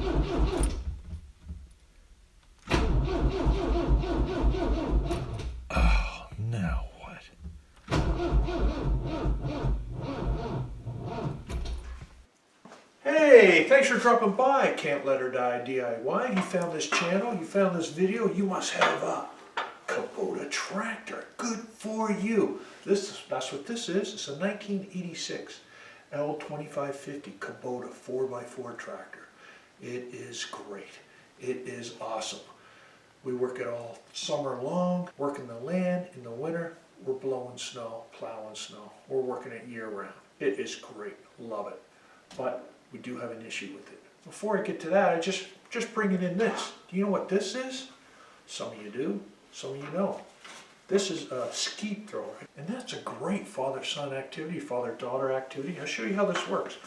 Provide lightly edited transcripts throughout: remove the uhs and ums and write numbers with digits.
Oh, now what? Hey, thanks for dropping by Can't Let Her Die DIY. You found this channel, you found this video, you must have a Kubota tractor. Good for you. That's what this is. It's a 1986 L2550 Kubota 4x4 tractor. It is great. It is awesome. We work it all summer long, working the land. In the winter, we're blowing snow, plowing snow. We're working it year round. It is great. Love it. But we do have an issue with it. Before I get to that, I just bringing in this. Do you know what this is? Some of you do, some of you don't. This is a skeet thrower, and that's a great father-son activity, father-daughter activity. I'll show you how this works.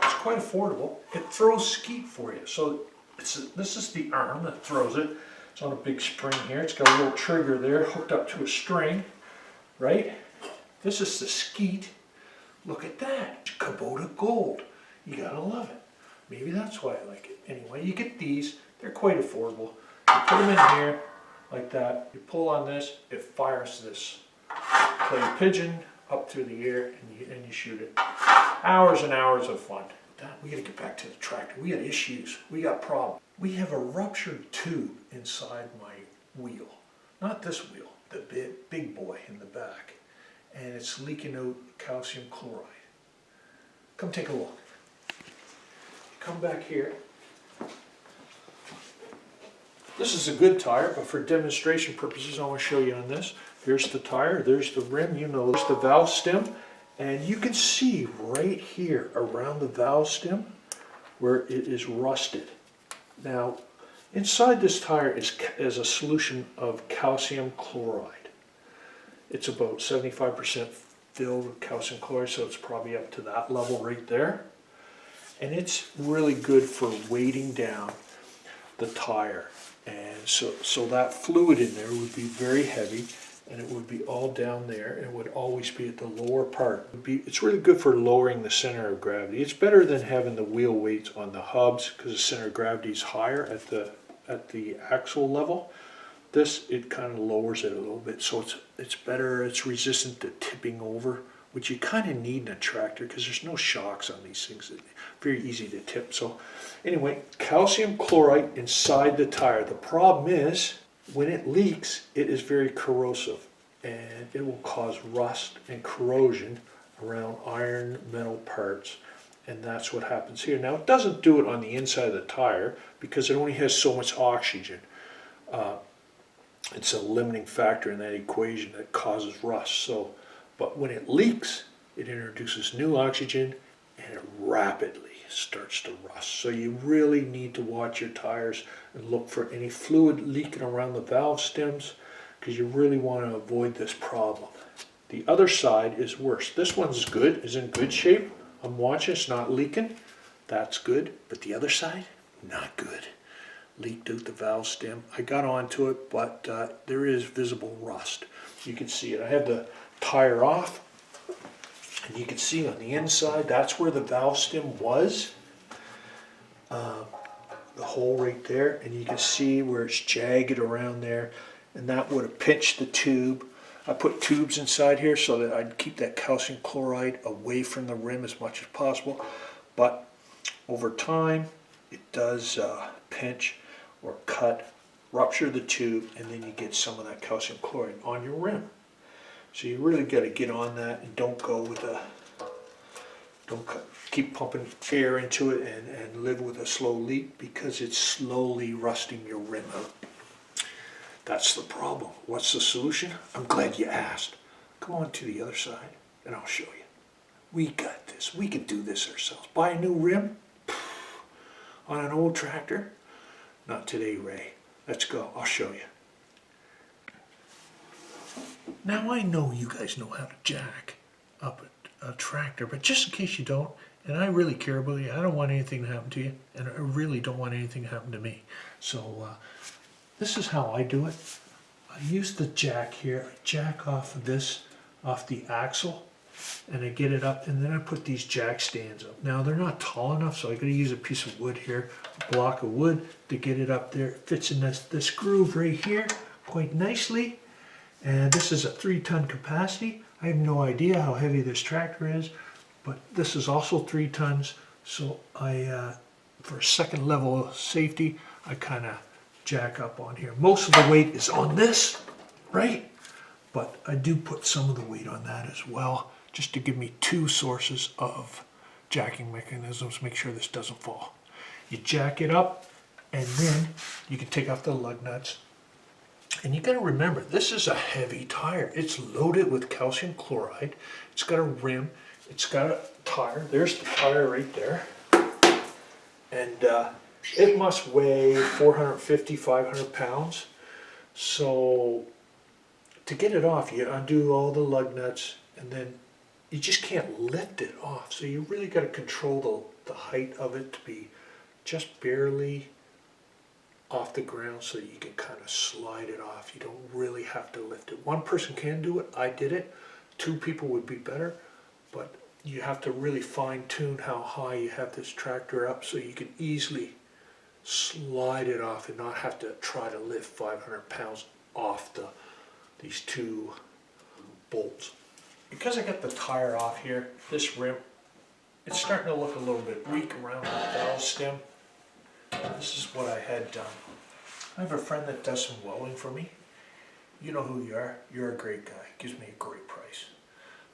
It's quite affordable. It throws skeet for you. So this is the arm that throws it. It's on a big spring here. It's got a little trigger there hooked up to a string, right? This is the skeet. Look at that. Kubota Gold. You gotta love it. Maybe that's why I like it. Anyway, you get these. They're quite affordable. You put them in here like that. You pull on this, it fires this clay pigeon up through the air, and you shoot it. Hours and hours of fun. We gotta get back to the tractor. We got issues. We got problems. We have a ruptured tube inside my wheel. Not this wheel, the big boy in the back. And it's leaking out calcium chloride. Come take a look. Come back here. This is a good tire, but for demonstration purposes, I want to show you on this. Here's the tire, there's the rim, there's the valve stem, and you can see right here around the valve stem where it is rusted. Now, inside this tire is a solution of calcium chloride. It's about 75% filled with calcium chloride, so it's probably up to that level right there. And it's really good for weighting down the tire. And so that fluid in there would be very heavy, and it would be all down there. It would always be at the lower part. It's really good for lowering the center of gravity. It's better than having the wheel weights on the hubs because the center of gravity is higher at the axle level. This, it kind of lowers it a little bit, so it's better. It's resistant to tipping over, which you kind of need in a tractor because there's no shocks on these things. It's very easy to tip. So anyway, calcium chloride inside the tire. The problem is when it leaks, it is very corrosive, and it will cause rust and corrosion around iron metal parts, and that's what happens here. Now, it doesn't do it on the inside of the tire because it only has so much oxygen. It's a limiting factor in that equation that causes rust. But when it leaks, it introduces new oxygen, and it rapidly starts to rust. So you really need to watch your tires and look for any fluid leaking around the valve stems because you really want to avoid this problem. The other side is worse. This one's good, is in good shape. I'm watching, it's not leaking. That's good. But the other side, not good. Leaked out the valve stem. I got onto it, but there is visible rust. You can see it. I have the tire off, and you can see on the inside, that's where the valve stem was. The hole right there, and you can see where it's jagged around there, and that would have pinched the tube. I put tubes inside here so that I'd keep that calcium chloride away from the rim as much as possible, but over time it does pinch or cut, rupture the tube, and then you get some of that calcium chloride on your rim. So you really got to get on that and don't keep pumping air into it and live with a slow leak because it's slowly rusting your rim out. That's the problem. What's the solution? I'm glad you asked. Come on to the other side and I'll show you. We got this. We can do this ourselves. Buy a new rim on an old tractor? Not today, Ray. Let's go. I'll show you. Now I know you guys know how to jack up a tractor, but just in case you don't, and I really care about you, I don't want anything to happen to you, and I really don't want anything to happen to me. So this is how I do it. I use the jack here. I jack off of this, off the axle, and I get it up, and then I put these jack stands up. Now they're not tall enough, so I gotta use a piece of wood here, a block of wood to get it up there. It fits in this groove right here quite nicely. And this is a 3-ton capacity. I have no idea how heavy this tractor is, but this is also 3 tons. So I, for a second level of safety, I kind of jack up on here. Most of the weight is on this, right? But I do put some of the weight on that as well, just to give me 2 sources of jacking mechanisms, make sure this doesn't fall. You jack it up, and then you can take off the lug nuts. And you gotta remember, this is a heavy tire. It's loaded with calcium chloride. It's got a rim, it's got a tire. There's the tire right there. And it must weigh 450, 500 pounds. So to get it off, you undo all the lug nuts, and then you just can't lift it off. So you really got to control the height of it to be just barely off the ground so you can kind of slide it off. You don't really have to lift it. One person can do it. I did it. 2 people would be better, but you have to really fine tune how high you have this tractor up so you can easily slide it off and not have to try to lift 500 pounds off these 2 bolts. Because I got the tire off here, this rim, it's starting to look a little bit weak around the valve stem. This is what I had done. I have a friend that does some welding for me. You know who you are. You're a great guy. Gives me a great price.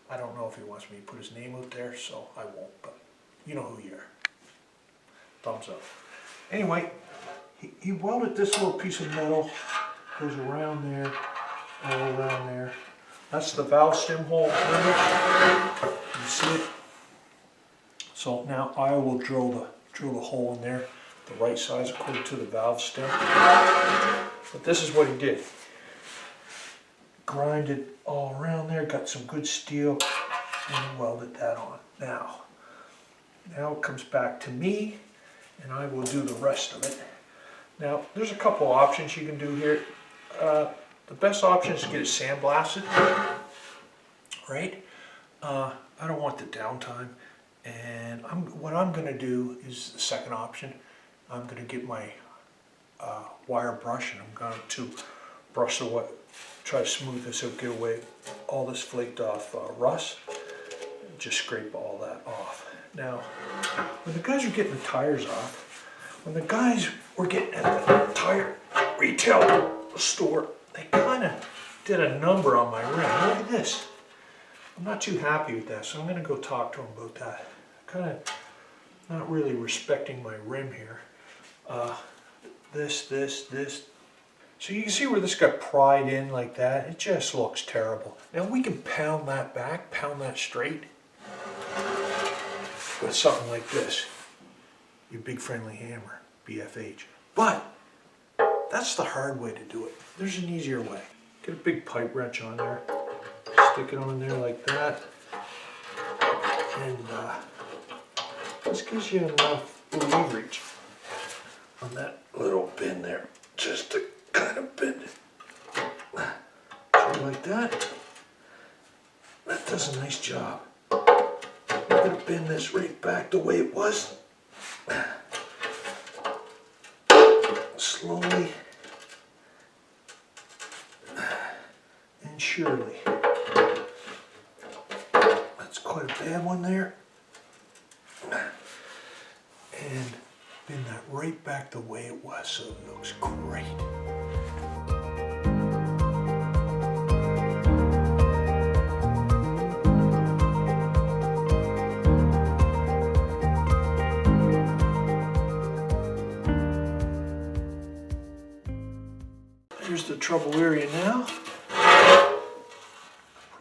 I don't know if he wants me to put his name out there, so I won't, but you know who you are. Thumbs up. Anyway, he welded this little piece of metal, goes around there, all around there. That's the valve stem hole. You see it? So now I will drill the hole in there, the right size according to the valve stem. But this is what he did. Grinded all around there, got some good steel, and welded that on. Now it comes back to me, and I will do the rest of it. Now, there's a couple options you can do here. The best option is to get it sandblasted, right? I don't want the downtime, and what I'm going to do is the second option. I'm going to get my wire brush, and I'm going to brush the wire, try to smooth this out, get away all this flaked off rust, and just scrape all that off. Now, when the guys were getting the tires off, when the guys were getting at the tire retail store, they kind of did a number on my rim. Look at this. I'm not too happy with that, so I'm going to go talk to them about that. Kind of not really respecting my rim here. This. So you can see where this got pried in like that. It just looks terrible. Now we can pound that back, pound that straight with something like this. Your Big Friendly Hammer, BFH. But that's the hard way to do it. There's an easier way. Get a big pipe wrench on there, stick it on there like that, and this gives you enough leverage on that little pin there, just to kind of bend it. So like that. That does a nice job. I'm going to bend this right back the way it was. Slowly and surely. That's quite a bad one there. And bend that right back the way it was so it looks great. Here's the trouble area now.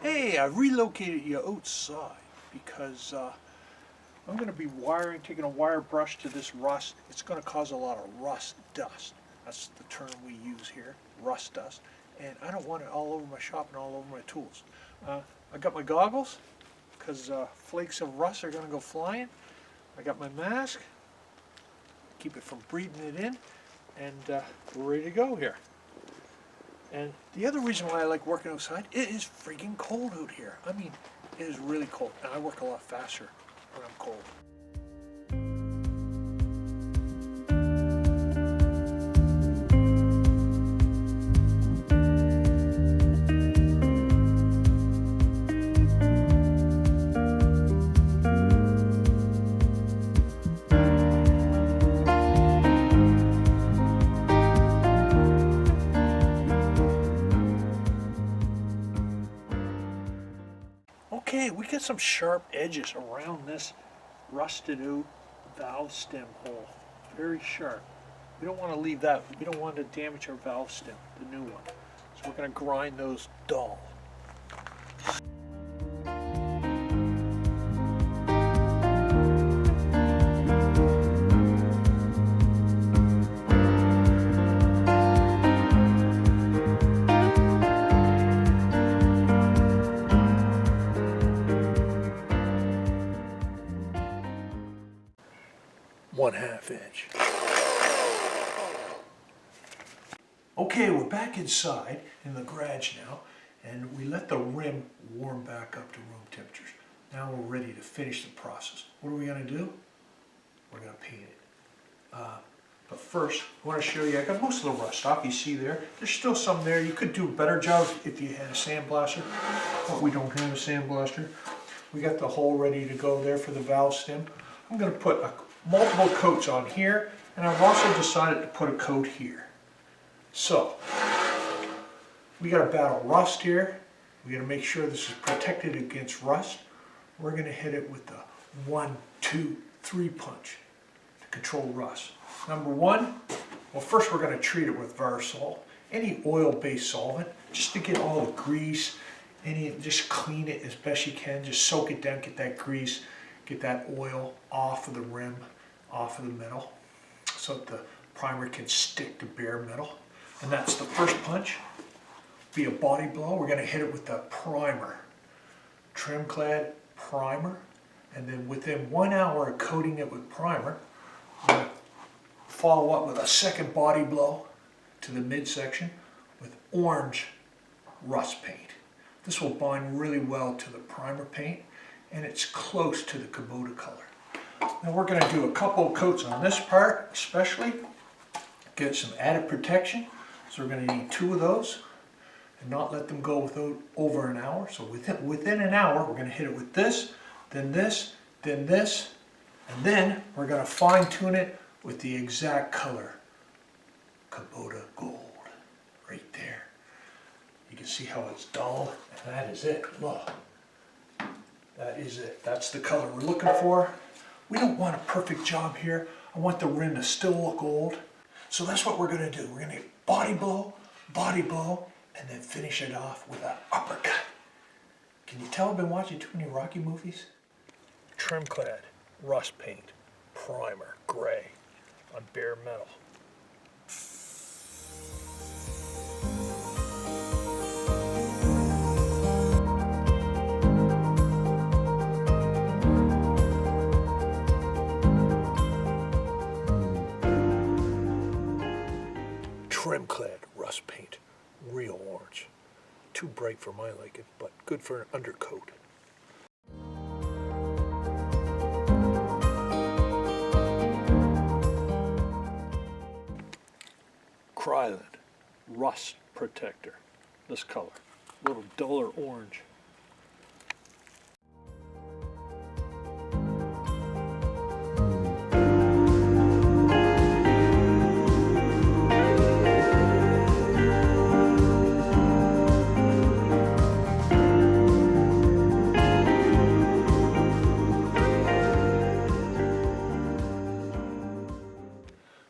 Hey, I relocated you outside because I'm going to be taking a wire brush to this rust. It's going to cause a lot of rust dust. That's the term we use here, rust dust. And I don't want it all over my shop and all over my tools. I got my goggles because flakes of rust are going to go flying. I got my mask, keep it from breathing it in, and we're ready to go here. And the other reason why I like working outside, it is freaking cold out here. I mean, It is really cold, and I work a lot faster when I'm cold. Okay, we got some sharp edges around this rusted out valve stem hole. Very sharp. We don't want to leave that. We don't want to damage our valve stem, the new one. So we're going to grind those dull. One-half inch. Okay, we're back inside in the garage now, and we let the rim warm back up to room temperatures. Now we're ready to finish the process. What are we going to do? We're going to paint it. But first, I want to show you, I got most of the rust off. You see there, there's still some there. You could do a better job if you had a sandblaster, but we don't have a sandblaster. We got the hole ready to go there for the valve stem. I'm going to put multiple coats on here, and I've also decided to put a coat here. So, we got to battle rust here. We got to make sure this is protected against rust. We're going to hit it with the 1, 2, 3 punch to control rust. Number one, well, first we're going to treat it with Varsol, any oil-based solvent, just to get all the grease, just clean it as best you can. Just soak it down, get that grease, get that oil off of the rim, off of the metal, so that the primer can stick to bare metal. And that's the first punch. Be a body blow. We're going to hit it with the primer, trim clad primer, and then within 1 hour of coating it with primer, we're going to follow up with a second body blow to the midsection with orange rust paint. This will bind really well to the primer paint, and it's close to the Kubota color. Now we're going to do a couple of coats on this part, especially get some added protection. So we're going to need 2 of those and not let them go without over an hour. So within an hour, we're going to hit it with this, then this, then this, and then we're going to fine tune it with the exact color, Kubota gold, right there. You can see how it's dull, and that is it. Look, that is it. That's the color we're looking for. We don't want a perfect job here. I want the rim to still look old. So that's what we're going to do. We're going to body blow, and then finish it off with an uppercut. Can you tell I've been watching too many Rocky movies? Trim clad, rust paint, primer, gray, on bare metal. Trim clad rust paint, real orange. Too bright for my liking, but good for an undercoat. Krylon rust protector, this color, a little duller orange.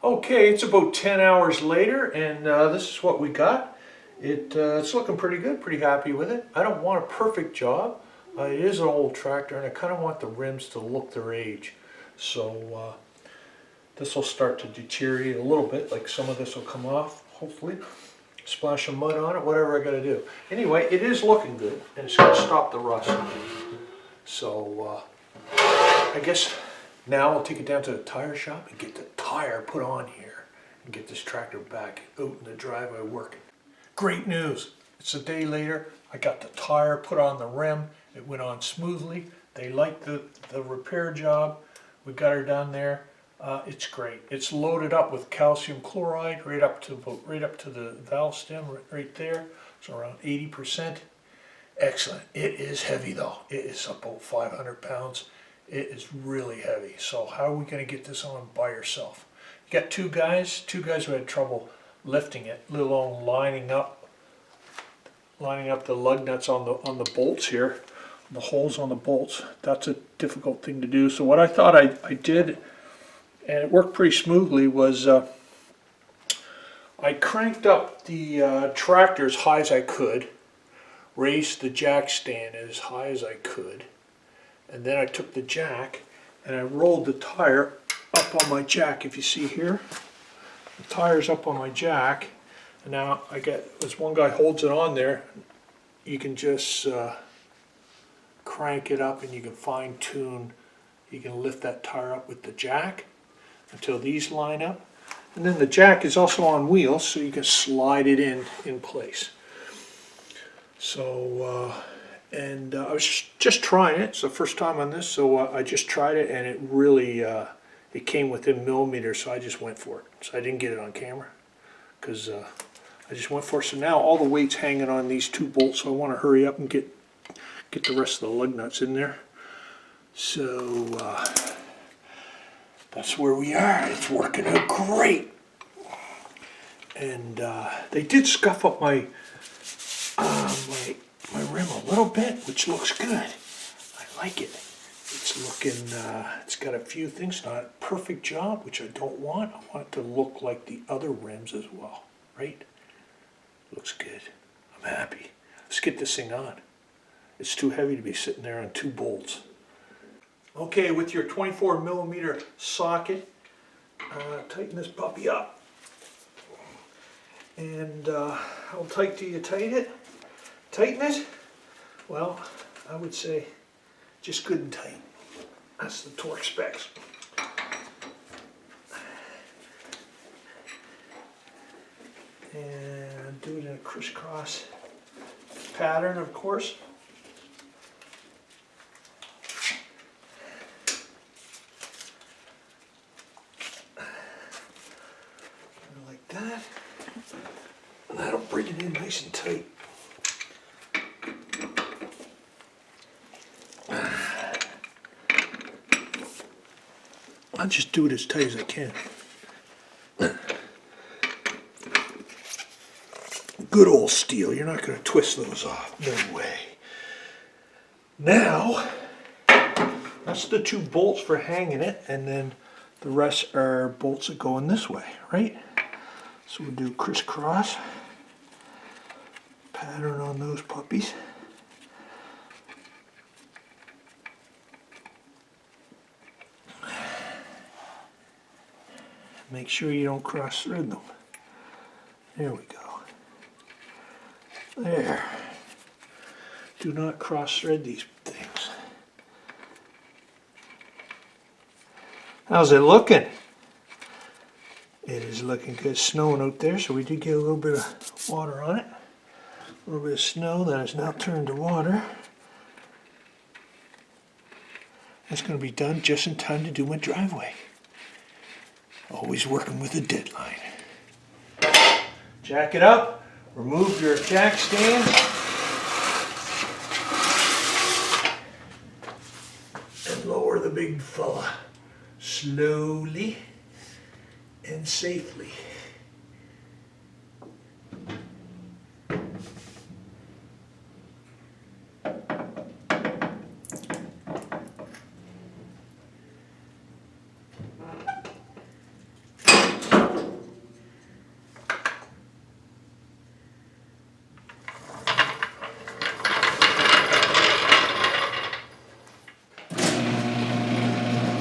Okay, it's about 10 hours later, and this is what we got. It's looking pretty good, pretty happy with it. I don't want a perfect job. It is an old tractor, and I kind of want the rims to look their age. So this will start to deteriorate a little bit, like some of this will come off, hopefully. Splash some mud on it, whatever I got to do. Anyway, it is looking good, and it's going to stop the rust. So I guess now I'll take it down to the tire shop and get the tire put on here and get this tractor back out in the driveway working. Great news. It's a day later. I got the tire put on the rim. It went on smoothly. They liked the repair job. We got her done there. It's great. It's loaded up with calcium chloride right up to the valve stem right there. It's around 80%. Excellent. It is heavy though. It is about 500 pounds. It is really heavy. So how are we going to get this on by yourself? You got two guys who had trouble lifting it, let alone lining up the lug nuts on the bolts here, the holes on the bolts. That's a difficult thing to do. So what I thought I did, and it worked pretty smoothly, was I cranked up the tractor as high as I could, raised the jack stand as high as I could, and then I took the jack and I rolled the tire up on my jack. If you see here, the tire's up on my jack, and now as one guy holds it on there, you can just crank it up and you can fine tune, you can lift that tire up with the jack until these line up. And then the jack is also on wheels, so you can slide it in place. So, I was just trying it. It's the first time on this, so I just tried it, and it really, it came within millimeters, so I just went for it. So I didn't get it on camera, because I just went for it. So now all the weight's hanging on these two bolts, so I want to hurry up and get the rest of the lug nuts in there. So, that's where we are. It's working out great. And they did scuff up my my rim a little bit, which looks good. I like it. It's looking, it's got a few things, not a perfect job, which I don't want. I want it to look like the other rims as well, right? Looks good. I'm happy. Let's get this thing on. It's too heavy to be sitting there on two bolts. Okay, with your 24 millimeter socket, tighten this puppy up. And how tight do you tighten it? Tighten it? Well, I would say just good and tight. That's the torque specs. And do it in a crisscross pattern, of course. Like that. And that'll bring it in nice and tight. I'll just do it as tight as I can. Good old steel. You're not going to twist those off. No way. Now, that's the two bolts for hanging it, and then the rest are bolts that go in this way, right? So we'll do crisscross pattern on those puppies. Make sure you don't cross thread them. There we go. There. Do not cross thread these things. How's it looking? It is looking good. It's snowing out there, so we did get a little bit of water on it. A little bit of snow that has now turned to water. It's going to be done just in time to do my driveway. Always working with a deadline. Jack it up, remove your jack stand, and lower the big fella slowly and safely.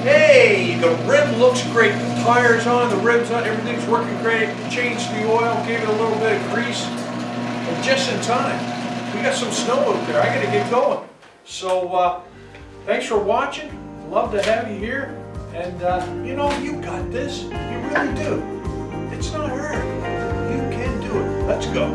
Hey, the rim looks great. The tire's on, the rim's on, everything's working great. Changed the oil, gave it a little bit of grease, and just in time. We got some snow out there. I gotta get going. So, thanks for watching. Love to have you here. And, you know, you got this. You really do. It's not hard. You can do it. Let's go.